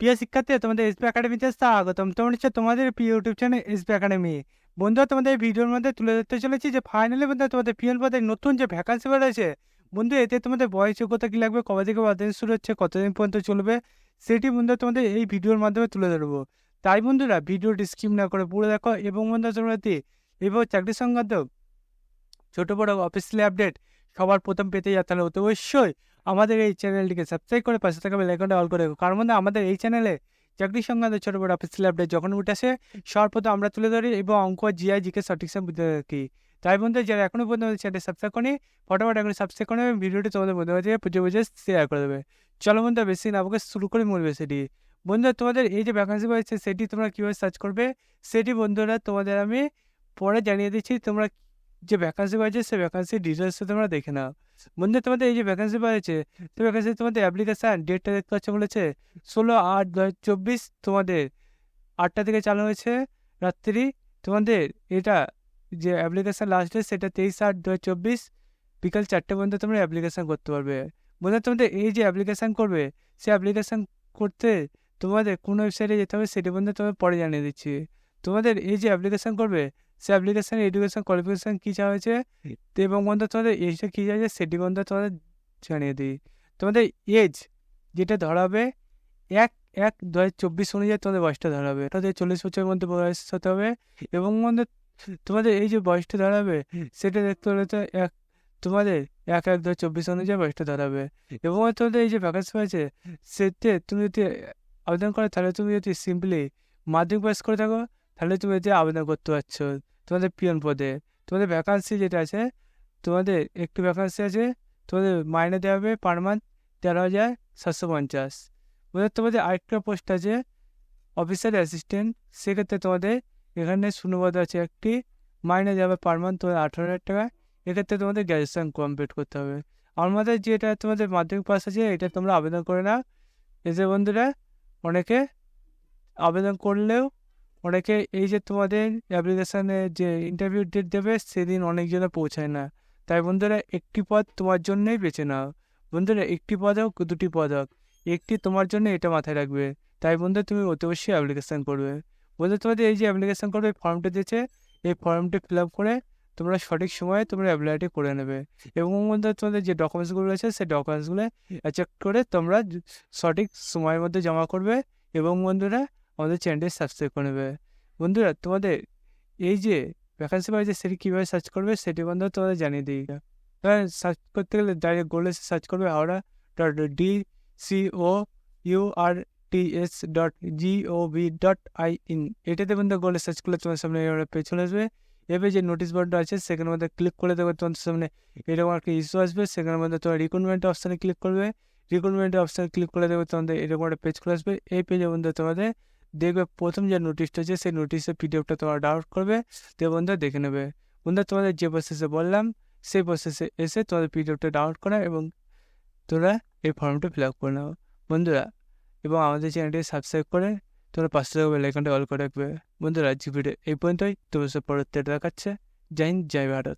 প্রিয় শিক্ষার্থী, তোমাদের এসপি একাডেমিতে স্বাগতম। তোমরা হচ্ছে তোমাদের প্রিয় ইউটিউব চ্যানেল এসপি একাডেমি। বন্ধুরা, তোমাদের এই ভিডিওর মধ্যে তুলে ধরতে চলেছি যে ফাইনালি বন্ধুরা তোমাদের পিএন পদে নতুন যে ভ্যাকান্সি বেরোয়েছে। বন্ধু, এতে তোমাদের বয়স যোগ্যতা কি লাগবে, কবে থেকে কতদিন শুরু হচ্ছে, কতদিন পর্যন্ত চলবে, সেটি বন্ধুরা তোমাদের এই ভিডিওর মাধ্যমে তুলে ধরবো। তাই বন্ধুরা ভিডিওটি স্কিপ না করে পুরো দেখো, এবং বন্ধুরা তোমরা এবার চাকরি সংক্রান্ত ছোট বড় অফিসিয়ালি আপডেট সবার প্রথম পেতে যায়, তাহলে অতি অবশ্যই আমাদের এই চ্যানেলটিকে সাবস্ক্রাইব করে পাশে থাকা বেল আইকনটা অল করে রাখো। কারণ বন্ধু, আমাদের এই চ্যানেলে চাকরি সংক্রান্ত ছোট বড় অফিসিয়ালি আপডেট যখন উঠে আসে সবার প্রথম আমরা তুলে ধরি এবং অঙ্ক, জিআই, জিকে সঠিক সময় বুঝতে থাকি। তাই বন্ধু, যারা এখনো পর্যন্ত চ্যানেলটি সাবস্ক্রাইব করেনি ফটোফট এখন সাবস্ক্রাইব করে নেবে, ভিডিওটি তোমাদের বন্ধু কাছে বুঝে বুঝে শেয়ার করে দেবে। চলো বন্ধু, বেশি না বকে শুরু করে মূল বিষয়টি। বন্ধুরা, তোমাদের এই যে ভ্যাকান্সি পাচ্ছে সেটি তোমরা কীভাবে সার্চ করবে সেটি বন্ধুরা তোমাদের আমি পরে জানিয়ে দিচ্ছি। তোমরা যে ভ্যাকান্সি পাচ্ছে সেই ভ্যাকান্সির ডিটেলসে তোমরা দেখে নাও। বন্ধু, তোমাদের এই যে ভ্যাকান্সি পাচ্ছে তো ভ্যাকান্সি তোমাদের অ্যাপ্লিকেশান ডেটটা দেখতে পাচ্ছ বলেছে 16/8/2024। তোমাদের 8টা থেকে চালু হয়েছে রাত্রি। তোমাদের এটা যে অ্যাপ্লিকেশান লাস্ট ডেট সেটা 23/8/2024 বিকাল 4টে পর্যন্ত তোমরা অ্যাপ্লিকেশান করতে পারবে। বন্ধু, তোমাদের এই যে অ্যাপ্লিকেশান করবে সেই অ্যাপ্লিকেশান করতে তোমাদের কোন ওয়েবসাইটে যেতে হবে সেটি বন্ধু তোমাদের পরে জানিয়ে দিচ্ছি। তোমাদের এই যে অ্যাপ্লিকেশান করবে সে অ্যাপ্লিকেশানে এডুকেশন কোয়ালিফিকেশান কী চাওয়া হয়েছে এবং বন্ধু তোমাদের এজটা কী চাইছে সেটি বন্ধু তোমাদের জানিয়ে দিই। তোমাদের এজ যেটা ধরা হবে 1/1/2024 অনুযায়ী তোমাদের বয়সটা ধরা হবে। অর্থাৎ 40 বছরের মধ্যে বয়স হতে হবে। এবং বন্ধু, তোমাদের এই যে বয়সটা ধরা হবে সেটা দেখতে হলে তো তোমাদের 1/1/2024 অনুযায়ী বয়সটা ধরা হবে। এবং তোমাদের এই যে ভ্যাকান্সি আছে সেতে তুমি যদি আবেদন করো তাহলে তুমি যদি সিম্পলি মাধ্যমিক পাস করে থাকো তাহলে তুমি এতে আবেদন করতে পারছো তোমাদের পিয়ন পদে। তোমাদের ভ্যাকান্সি যেটা আছে, তোমাদের একটু ভ্যাকান্সি আছে, তোমাদের মাইনে দেওয়া হবে পার মান্থ 13,750। তোমাদের আরেকটা পোস্ট আছে অফিসার অ্যাসিস্ট্যান্ট, সেক্ষেত্রে তোমাদের এখানে শূন্যপদ আছে একটি, মাইনে দেওয়া হবে পার মান্থ তোমাদের 18,000 টাকা। এক্ষেত্রে তোমাদের গ্র্যাজুয়েশন কমপ্লিট করতে হবে। আমাদের যেটা তোমাদের মাধ্যমিক পাস আছে এটা তোমরা আবেদন করে নাও। এতে বন্ধুরা অনেকে আবেদন করলেও অনেকে এই যে তোমাদের অ্যাপ্লিকেশানে যে ইন্টারভিউ ডেট দেবে সেদিন অনেকজনে পৌঁছায় না। তাই বন্ধুরা একটি পদ তোমার জন্যই বেছে নাও। বন্ধুরা একটি পদ হোক দুটি পদ হোক, একটি তোমার জন্য, এটা মাথায় রাখবে। তাই বন্ধু তুমি অতি অবশ্যই অ্যাপ্লিকেশান করবে। বন্ধু, তোমাদের এই যে অ্যাপ্লিকেশান করবে ফর্মটি দিয়েছে, এই ফর্মটি ফিল আপ করে তোমরা সঠিক সময়ে তোমরা অ্যাপ্লাইটি করে নেবে। এবং বন্ধু তোমাদের যে ডকুমেন্টসগুলো আছে সেই ডকুমেন্টসগুলো চেক করে তোমরা সঠিক সময়ের মধ্যে জমা করবে। এবং বন্ধুরা আমাদের চ্যানেলটি সাবস্ক্রাইব করে নেবে। বন্ধুরা, তোমাদের এই যে ভ্যাকান্সি পাইছে সেটি কীভাবে সার্চ করবে সেটি বন্ধু তোমাদের জানিয়ে দিই। সার্চ করতে গেলে ডাইরেক্ট গুগলে সার্চ করবে haura.DCOURTS.gov.in। এটাতে বন্ধু গুগলে সার্চ করলে তোমার সামনে পেজ চলে আসবে। এবার যে নোটিশ বোর্ডটা আছে সেখানের মধ্যে ক্লিক করে দেবে, তোমাদের সামনে এরকম একটা ইস্যু আসবে। সেখানের মধ্যে তোমার রিক্রুটমেন্ট অপশানে ক্লিক করবে। রিক্রুটমেন্ট অপশানে ক্লিক করে দেবে, তোমাদের এরকম একটা পেজ চলে আসবে। এই পেজে বন্ধু তোমাদের দেখবে প্রথম যে নোটিশটা আছে সেই নোটিশের পিডিএফটা তোমরা ডাউনলোড করবে, তো বন্ধুরা দেখে নেবে। বন্ধুরা, তোমাদের যে প্রসেসে বললাম সেই প্রসেসে এসে তোমাদের পিডিএফটা ডাউনলোড করা এবং তোমরা এই ফর্মটা ফিল আপ করে নাও বন্ধুরা। এবং আমাদের চ্যানেলটি সাবস্ক্রাইব করে তোমরা পাশে থাকা বেল আইকনটা অল করে রাখবে। বন্ধুরা, আজকে ভিডিও এই পর্যন্তই। তোমার সাথে পরবর্তীতে দেখাচ্ছে। জয় হিন্দ, জয় ভারত।